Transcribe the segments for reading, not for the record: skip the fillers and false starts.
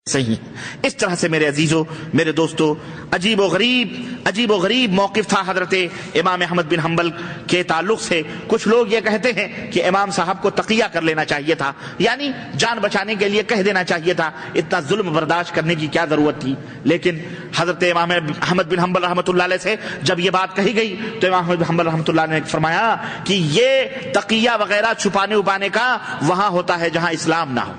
صحیح. اس طرح سے میرے عزیزوں، میرے دوستوں، عجیب و غریب موقف تھا حضرت امام احمد بن حنبل کے تعلق سے. کچھ لوگ یہ کہتے ہیں کہ امام صاحب کو تقیہ کر لینا چاہیے تھا، یعنی جان بچانے کے لیے کہہ دینا چاہیے تھا، اتنا ظلم برداشت کرنے کی کیا ضرورت تھی. لیکن حضرت امام احمد بن حنبل رحمۃ اللہ علیہ سے جب یہ بات کہی گئی تو امام احمد بن حنبل رحمۃ اللہ نے فرمایا کہ یہ تقیہ وغیرہ چھپانے اپانے کا وہاں ہوتا ہے جہاں اسلام نہ ہو،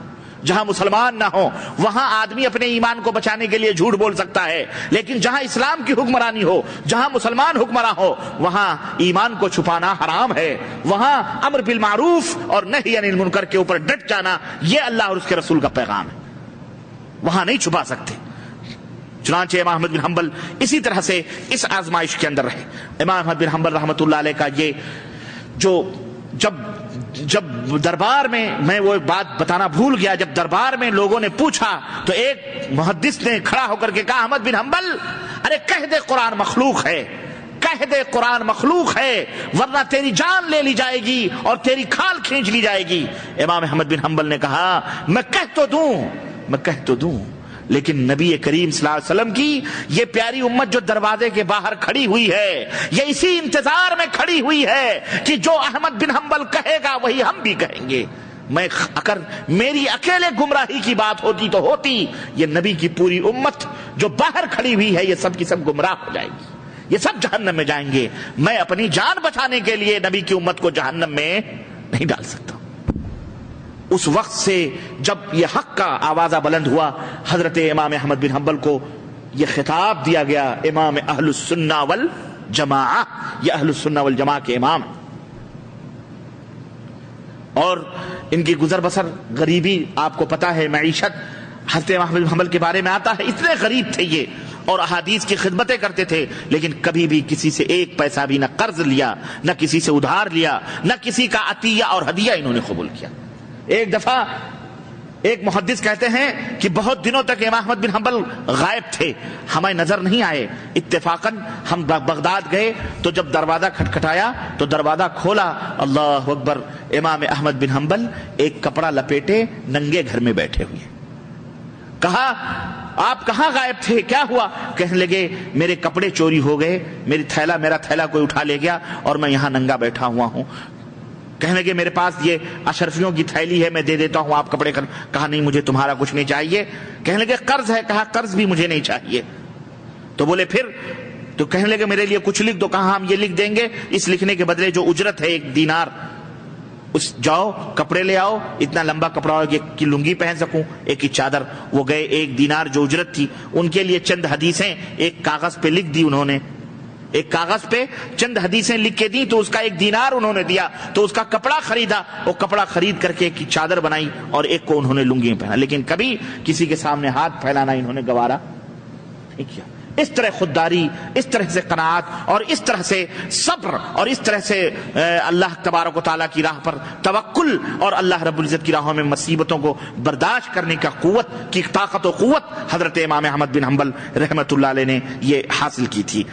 جہاں مسلمان نہ ہو. وہاں آدمی اپنے ایمان کو بچانے کے لیے جھوٹ بول سکتا ہے، لیکن جہاں اسلام کی حکمرانی ہو، جہاں مسلمان حکمراں ہو، وہاں ایمان کو چھپانا حرام ہے. وہاں امر بالمعروف اور نہی عن المنکر کے اوپر ڈٹ جانا یہ اللہ اور اس کے رسول کا پیغام ہے، وہاں نہیں چھپا سکتے. چنانچہ امام احمد بن حنبل اسی طرح سے اس آزمائش کے اندر رہے. امام احمد بن حنبل رحمۃ اللہ علیہ کا یہ جو جب دربار میں وہ ایک بات بتانا بھول گیا، جب دربار میں لوگوں نے پوچھا تو ایک محدث نے کھڑا ہو کر کے کہا احمد بن حنبل ارے کہہ دے قرآن مخلوق ہے، کہہ دے قرآن مخلوق ہے، ورنہ تیری جان لے لی جائے گی اور تیری کھال کھینچ لی جائے گی. امام احمد بن حنبل نے کہا میں کہہ تو دوں لیکن نبی کریم صلی اللہ علیہ وسلم کی یہ پیاری امت جو دروازے کے باہر کھڑی ہوئی ہے، یہ اسی انتظار میں کھڑی ہوئی ہے کہ جو احمد بن حنبل کہے گا وہی ہم بھی کہیں گے. میں اگر میری اکیلے گمراہی کی بات ہوتی تو ہوتی، یہ نبی کی پوری امت جو باہر کھڑی ہوئی ہے یہ سب کی سب گمراہ ہو جائے گی، یہ سب جہنم میں جائیں گے. میں اپنی جان بچانے کے لیے نبی کی امت کو جہنم میں نہیں ڈال سکتا. اس وقت سے جب یہ حق کا آوازہ بلند ہوا، حضرت امام احمد بن حنبل کو یہ خطاب دیا گیا امام اہل السنہ والجماعہ، یہ اہل السنہ والجماعہ کے امام. اور ان کی گزر بسر غریبی آپ کو پتا ہے، معیشت حضرت امام احمد بن حنبل کے بارے میں آتا ہے اتنے غریب تھے یہ، اور احادیث کی خدمتیں کرتے تھے، لیکن کبھی بھی کسی سے ایک پیسہ بھی نہ قرض لیا، نہ کسی سے ادھار لیا، نہ کسی کا عطیہ اور ہدیہ انہوں نے قبول کیا. ایک دفعہ ایک محدث کہتے ہیں کہ بہت دنوں تک امام احمد بن حنبل غائب تھے، ہمیں نظر نہیں آئے. اتفاقاً ہم بغداد گئے تو جب دروازہ کھٹکھٹایا تو دروازہ کھولا، اللہ اکبر، امام احمد بن حنبل ایک کپڑا لپیٹے ننگے گھر میں بیٹھے ہوئے. کہا آپ کہاں غائب تھے، کیا ہوا؟ کہنے لگے میرے کپڑے چوری ہو گئے، میرا تھیلا کوئی اٹھا لے گیا اور میں یہاں ننگا بیٹھا ہوا ہوں. کہنے لگے میرے پاس یہ اشرفیوں کی تھیلی ہے، میں دے دیتا ہوں آپ کپڑے. کہا نہیں مجھے تمہارا کچھ نہیں چاہیے. کہنے لگے قرض ہے، کہا قرض بھی مجھے نہیں چاہیے. تو بولے پھر؟ تو کہنے لگے میرے لیے کچھ لکھ دو. کہا ہم یہ لکھ دیں گے، اس لکھنے کے بدلے جو اجرت ہے 1 دینار، اس جاؤ کپڑے لے آؤ، اتنا لمبا کپڑا ہو کہ لنگی پہن سکوں، ایک کی چادر. وہ گئے، 1 دینار جو اجرت تھی، ان کے لیے چند حدیثیں ایک کاغذ پہ لکھ دی انہوں نے، ایک کاغذ پہ چند حدیثیں لکھ کے دی، تو اس کا 1 دینار انہوں نے دیا. تو اس کا کپڑا خریدا، وہ کپڑا خرید کر کے ایک کی چادر بنائی اور ایک کو انہوں نے لنگی میں پہنا. لیکن کبھی کسی کے سامنے ہاتھ پھیلانا انہوں نے گوارا نہیں کیا. اس طرح خودداری، اس طرح سے قناعت، اور اس طرح سے صبر، اور اس طرح سے اللہ تبارک و تعالیٰ کی راہ پر توکل اور اللہ رب العزت کی راہوں میں مصیبتوں کو برداشت کرنے کا قوت کی طاقت و قوت حضرت امام احمد بن حنبل رحمۃ اللہ علیہ نے یہ حاصل کی تھی.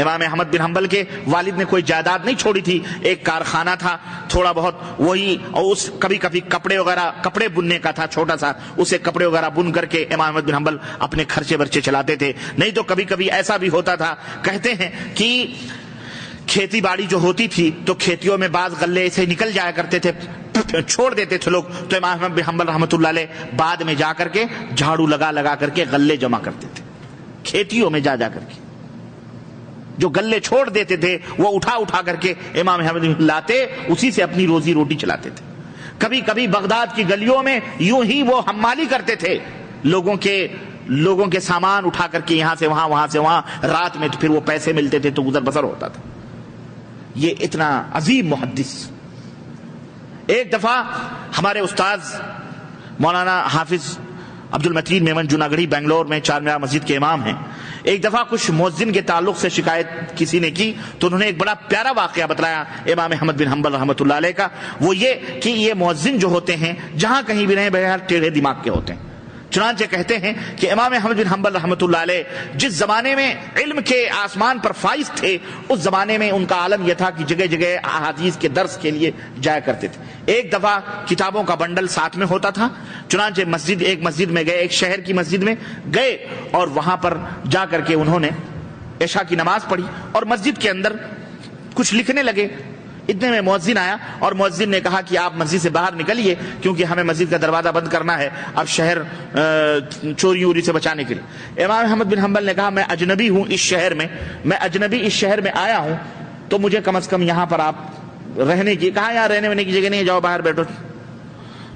امام احمد بن حنبل کے والد نے کوئی جائیداد نہیں چھوڑی تھی، ایک کارخانہ تھا تھوڑا بہت وہی، اور اس کبھی کبھی کپڑے بننے کا تھا چھوٹا سا، اسے کپڑے وغیرہ بن کر کے امام احمد بن حنبل اپنے خرچے برچے چلاتے تھے. نہیں تو کبھی کبھی ایسا بھی ہوتا تھا، کہتے ہیں کہ کھیتی باڑی جو ہوتی تھی تو کھیتیوں میں بعض غلے ایسے نکل جایا کرتے تھے، چھوڑ دیتے تھے لوگ، تو امام احمد بن حنبل رحمۃ اللہ علیہ بعد میں جا کر کے جھاڑو لگا کر کے غلے جمع کرتے تھے کھیتیوں میں جا کر کے. جو غلے چھوڑ دیتے تھے وہ اٹھا کر کے امام احمد لاتے، اسی سے اپنی روزی روٹی چلاتے تھے. کبھی کبھی بغداد کی گلیوں میں یوں ہی وہ حمالی کرتے تھے، لوگوں کے سامان اٹھا کر کے یہاں سے وہاں سے وہاں، رات میں تو پھر وہ پیسے ملتے تھے تو گزر بسر ہوتا تھا. یہ اتنا عظیم محدث. ایک دفعہ ہمارے استاذ مولانا حافظ عبد المتین میمن جوناگڑھی بنگلور میں چار مینار مسجد کے امام ہیں. ایک دفعہ کچھ مؤذن کے تعلق سے شکایت کسی نے کی تو انہوں نے ایک بڑا پیارا واقعہ بتلایا امام احمد بن حنبل رحمۃ اللہ علیہ کا. وہ یہ کہ یہ مؤذن جو ہوتے ہیں جہاں کہیں بھی رہیں بہرحال ٹیڑھے دماغ کے ہوتے ہیں. چنانچہ کہتے ہیں کہ امام احمد بن حنبل رحمۃ اللہ علیہ جس زمانے میں علم کے آسمان پر فائز تھے، اس زمانے میں ان کا عالم یہ تھا کہ جگہ جگہ احادیث کے درس کے لیے جایا کرتے تھے۔ ایک دفعہ کتابوں کا بنڈل ساتھ میں ہوتا تھا، چنانچہ ایک مسجد میں گئے، ایک شہر کی مسجد میں گئے، اور وہاں پر جا کر کے انہوں نے عشاء کی نماز پڑھی اور مسجد کے اندر کچھ لکھنے لگے۔ اتنے میں مؤذن آیا اور مؤذن نے کہا کہ آپ مسجد سے باہر نکلیے، کیونکہ ہمیں مسجد کا دروازہ بند کرنا ہے اب شہر چوری ووری سے بچانے کے لیے۔ امام احمد بن حنبل نے کہا میں اجنبی ہوں اس شہر میں آیا ہوں، تو مجھے کم از کم یہاں پر آپ رہنے کی، کہا یہاں رہنے وہنے کی جگہ نہیں ہے، جاؤ باہر بیٹھو۔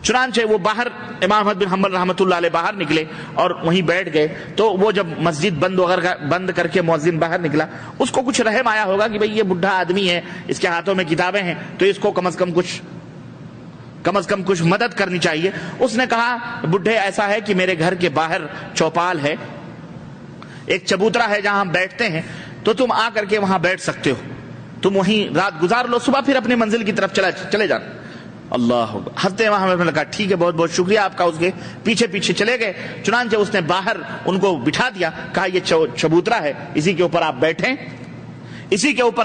چنانچہ وہ باہر امام احمد بن حنبل رحمۃ اللہ علیہ باہر نکلے اور وہیں بیٹھ گئے۔ تو وہ جب مسجد بند کر کے مؤذن باہر نکلا، اس کو کچھ رحم آیا ہوگا کہ بھئی یہ بڈھا آدمی ہے، اس کے ہاتھوں میں کتابیں ہیں، تو اس کو کم از کم کچھ مدد کرنی چاہیے۔ اس نے کہا بڈھے ایسا ہے کہ میرے گھر کے باہر چوپال ہے، ایک چبوترا ہے جہاں ہم بیٹھتے ہیں، تو تم آ کر کے وہاں بیٹھ سکتے ہو، تم وہیں رات گزار لو، صبح پھر اپنی منزل کی طرف چلے جانا۔ اللہ ہنستے وہاں میں نے کہا ٹھیک ہے، بہت بہت شکریہ آپ کا۔ اس کے پیچھے چلے گئے، چنانچہ اس نے باہر ان کو بٹھا دیا، کہا یہ چبوترا ہے، اسی کے اوپر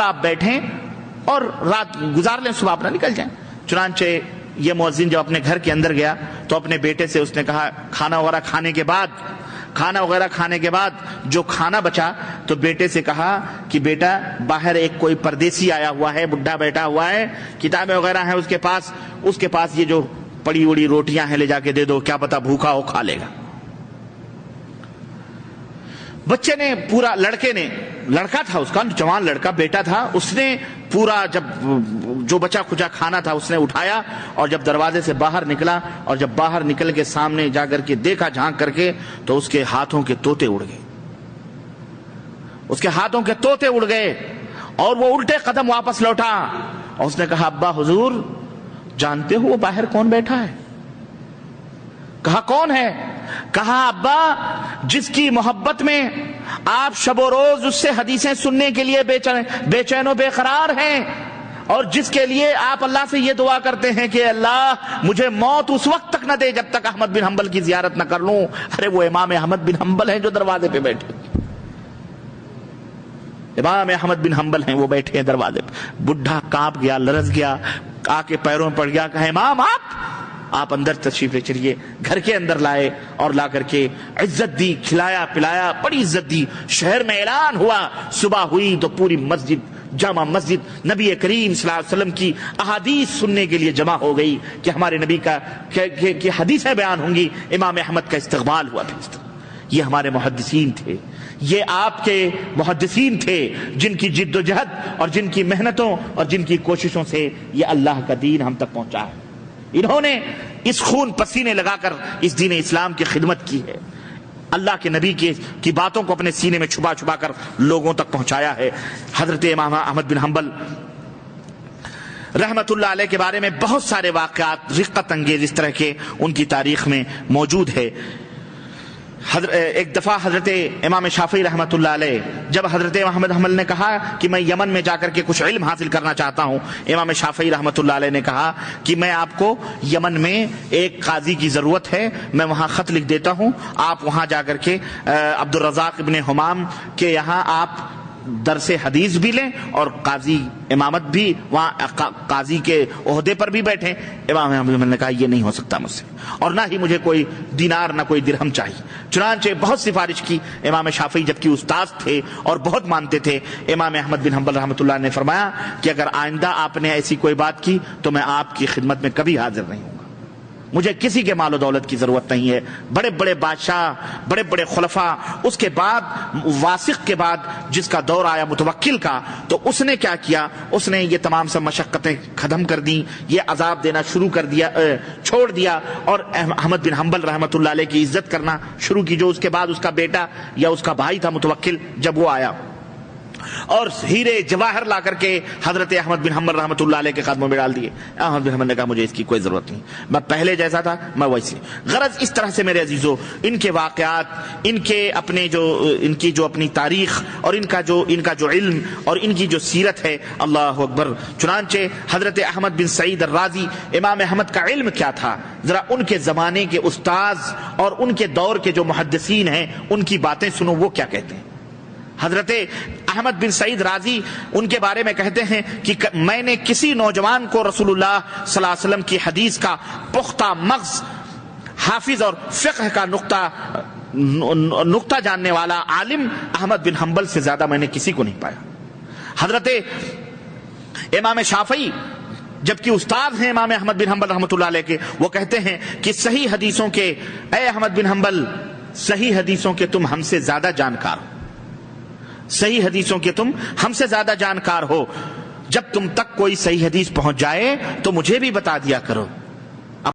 آپ بیٹھیں اور رات گزار لیں، صبح اپنا نکل جائیں۔ چنانچہ یہ مؤذن جب اپنے گھر کے اندر گیا تو اپنے بیٹے سے اس نے کہا کھانا وغیرہ کھانے کے بعد جو کھانا بچا تو بیٹے سے کہا کہ بیٹا باہر ایک کوئی پردیسی آیا ہوا ہے، بڈھا بیٹھا ہوا ہے، کتابیں وغیرہ ہیں اس کے پاس یہ جو پڑی اڑی روٹیاں ہیں لے جا کے دے دو، کیا پتا بھوکا ہو کھا لے گا۔ بچے نے پورا، لڑکا تھا اس کا، جوان لڑکا بیٹا تھا، اس نے پورا جب جو بچا کھچا کھانا تھا اس نے اٹھایا، اور جب دروازے سے باہر نکلا اور جب باہر نکل کے سامنے جا کر کے دیکھا جھانک کر کے، تو اس کے ہاتھوں کے طوطے اڑ گئے اور وہ الٹے قدم واپس لوٹا اور اس نے کہا ابا حضور جانتے ہو وہ باہر کون بیٹھا ہے؟ کہا کون ہے؟ کہا ابا جس کی محبت میں آپ شب و روز اس سے حدیثیں سننے کے لیے بے چین و بے قرار ہیں، اور جس کے لیے آپ اللہ سے یہ دعا کرتے ہیں کہ اللہ مجھے موت اس وقت تک نہ دے جب تک احمد بن حنبل کی زیارت نہ کر لوں۔ ارے وہ امام احمد بن حنبل ہیں جو دروازے پہ بیٹھے، امام احمد بن حنبل ہیں، وہ بیٹھے ہیں دروازے پہ۔ بڈھا کانپ گیا، لرز گیا، آ کے پیروں پڑ گیا، کہا امام آپ اندر تشریف لے چلیے۔ گھر کے اندر لائے اور لا کر کے عزت دی، کھلایا پلایا، بڑی عزت دی۔ شہر میں اعلان ہوا، صبح ہوئی تو پوری جامع مسجد نبی کریم صلی اللہ علیہ وسلم کی احادیث سننے کے لیے جمع ہو گئی کہ ہمارے نبی کی حدیثیں بیان ہوں گی۔ امام احمد کا استقبال ہوا۔ یہ ہمارے محدثین تھے، یہ آپ کے محدثین تھے جن کی جد و جہد اور جن کی محنتوں اور جن کی کوششوں سے یہ اللہ کا دین ہم تک پہنچا ہے۔ انہوں نے اس خون پسینے لگا کر اس دین اسلام کی خدمت کی ہے، اللہ کے نبی کی باتوں کو اپنے سینے میں چھپا چھپا کر لوگوں تک پہنچایا ہے۔ حضرت امام احمد بن حنبل رحمت اللہ علیہ کے بارے میں بہت سارے واقعات رقت انگیز اس طرح کے ان کی تاریخ میں موجود ہے۔ ایک دفعہ حضرت امام شافعی رحمت اللہ علیہ جب حضرت احمد بن حنبل نے کہا کہ میں یمن میں جا کر کے کچھ علم حاصل کرنا چاہتا ہوں، امام شافعی رحمت اللہ علیہ نے کہا کہ میں آپ کو یمن میں ایک قاضی کی ضرورت ہے، میں وہاں خط لکھ دیتا ہوں، آپ وہاں جا کر کے عبد الرزاق ابن حمام کے یہاں آپ درس حدیث بھی لیں اور قاضی امامت بھی، وہاں قاضی کے عہدے پر بھی بیٹھیں۔ امام احمد نے کہا یہ نہیں ہو سکتا مجھ سے، اور نہ ہی مجھے کوئی دینار نہ کوئی درہم چاہیے۔ چنانچہ بہت سفارش کی، امام شافعی جبکہ استاد تھے اور بہت مانتے تھے، امام احمد بن حنبل رحمۃ اللہ نے فرمایا کہ اگر آئندہ آپ نے ایسی کوئی بات کی تو میں آپ کی خدمت میں کبھی حاضر نہیں ہوں گا، مجھے کسی کے مال و دولت کی ضرورت نہیں ہے۔ بڑے بڑے بادشاہ، بڑے بڑے خلفاء، اس کے بعد واسق کے بعد جس کا دور آیا متوکل کا، تو اس نے کیا کیا، اس نے یہ تمام سب مشقتیں ختم کر دی، یہ عذاب دینا چھوڑ دیا اور احمد بن حنبل رحمۃ اللہ علیہ کی عزت کرنا شروع کی۔ جو اس کے بعد اس کا بیٹا یا اس کا بھائی تھا متوکل، جب وہ آیا اور ہیرے جواہر لا کر کے حضرت احمد بن حنبل رحمۃ اللہ علیہ کے قدموں میں ڈال دیے. احمد بن حنبل نے کہا مجھے اس کی کوئی ضرورت نہیں, میں پہلے جیسا تھا میں ویسے. غرض اس طرح سے میرے عزیزو ان کے واقعات, ان کی جو اپنی تاریخ اور ان کا جو علم اور ان کی جو سیرت ہے, اللہ اکبر. چنانچہ حضرت احمد بن سعید الرازی, امام احمد کا علم کیا تھا, ذرا ان کے زمانے کے استاذ اور ان کے دور کے جو محدثین ہیں ان کی باتیں سنو, وہ کیا کہتے ہیں. حضرت احمد بن سعید رازی ان کے بارے میں کہتے ہیں کہ میں نے کسی نوجوان کو رسول اللہ صلی اللہ علیہ وسلم کی حدیث کا پختہ مغز حافظ اور فقہ کا نقطہ جاننے والا عالم احمد بن حنبل سے زیادہ میں نے کسی کو نہیں پایا. حضرت امام شافعی جبکہ استاد ہیں امام احمد بن حنبل رحمۃ اللہ علیہ کے, وہ کہتے ہیں کہ صحیح حدیثوں کے اے احمد بن حنبل, صحیح حدیثوں کے تم ہم سے زیادہ جانکار ہو, صحیح حدیثوں کے تم ہم سے زیادہ جانکار ہو. جب تم تک کوئی صحیح حدیث پہنچ جائے تو مجھے بھی بتا دیا کرو.